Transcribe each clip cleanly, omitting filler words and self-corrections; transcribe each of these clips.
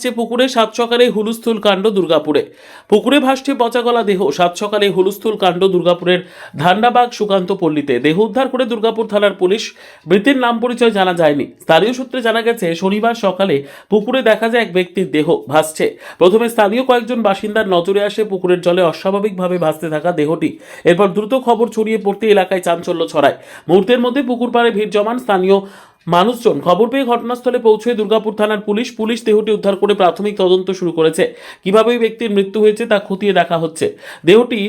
ভাসছে পুকুরে, সাত সকালে হুলস্থুল কাণ্ড দুর্গাপুরে। পুকুরে ভাসছে পচা গলা দেহ, সাত সকালে হুলস্থুল কাণ্ড দুর্গাপুরের ধান্ডাবাগ সুকান্ত পল্লীতে। দেহ উদ্ধার করে দুর্গাপুর থানার পুলিশ। মৃতের নাম পরিচয় জানা যায়নি। স্থানীয় সূত্রে জানা গেছে, শনিবার সকালে পুকুরে দেখা যায় এক ব্যক্তির দেহ ভাসছে। প্রথমে স্থানীয় কয়েকজন বাসিন্দার নজরে আসে পুকুরের জলে অস্বাভাবিকভাবে ভাসতে থাকা দেহটি। এরপর দ্রুত খবর ছড়িয়ে পড়তে এলাকায় চাঞ্চল্য ছড়ায়। মুহূর্তের মধ্যে পুকুর পাড়ে ভিড় জমান স্থানীয় মানুষজন। খবর পেয়ে ঘটনাস্থলে পৌঁছে দুর্গাপুর থানার পুলিশ দেহটি উদ্ধার করে প্রাথমিক তদন্ত শুরু করেছে। কিভাবে ওই ব্যক্তির মৃত্যু হয়েছে তা খতিয়ে দেখা হচ্ছে। দেহটি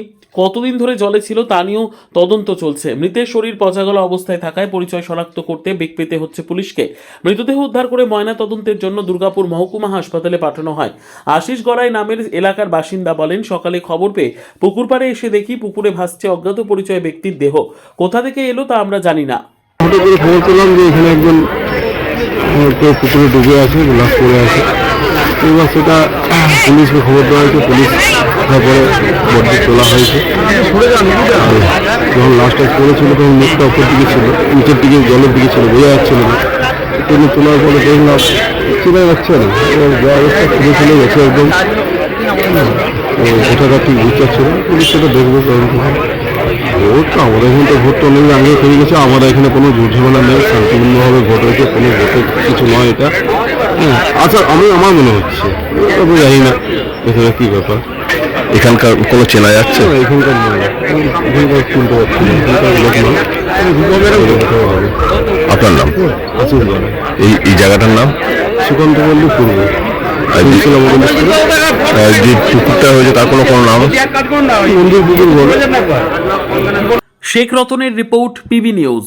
কতদিন ধরে জলে ছিল তা নিয়েও তদন্ত চলছে। মৃতের শরীর পচাগলা অবস্থায় থাকায় পরিচয় শনাক্ত করতে বেগ পেতে হচ্ছে পুলিশকে। মৃতদেহ উদ্ধার করে ময়না তদন্তের জন্য দুর্গাপুর মহকুমা হাসপাতালে পাঠানো হয়। আশিস গড়াই নামের এলাকার বাসিন্দা বলেন, সকালে খবর পেয়ে পুকুর পাড়ে এসে দেখি পুকুরে ভাসছে অজ্ঞাত পরিচয় ব্যক্তির দেহ। কোথা থেকে এলো তা আমরা জানি না। হঠাৎ করে খবর পেলাম যে এখানে একজন কেউ পুকুরে ডুবে আছে, লাশ পড়ে আছে। এবার সেটা পুলিশকে খবর দেওয়া হয়েছে, পুলিশ তারপরে বডি তোলা হয়েছে। যখন লাশটা পড়েছিল তখন মুখটা উপর দিকে ছিল, নিচের দিকে জলের দিকে ছিল, বোঝা যাচ্ছিল না। তিনি তোলার পরে দেখলাম চেনা যাচ্ছে না, যা অবস্থা খুলে চলে গেছে একদম। তো সেটাটা ঠিক বুঝতে পারছে না, পুলিশ সেটা দেখবে তদন্ত করে। ভোট তো আমাদের এখানে তো ভোট তো অনেক আগে হয়ে গেছে। আমাদের এখানে কোনো ভোট ঝামেলা নেই, শান্তিপূর্ণভাবে ভোট হয়েছে, কোনো ভোটের কিছু নয় এটা। হ্যাঁ, আচ্ছা, আমার মনে হচ্ছে, তবে জানি না এখানে কী ব্যাপার। এখানকার কোনো চেনা যাচ্ছে? এখানকার নয়, এখানকার চিনতে পারছি না, এখানকার লোক নয়। হবে। আপনার নাম? আশিস গড়াই। এই জায়গাটার নাম? সুকান্ত পল্লী পূর্ব। যে পুকুরটা হয়েছে তার কোনো নাম? মন্দির পুকুর বলে। শেখ রতনের রিপোর্ট, পিবি নিউজ।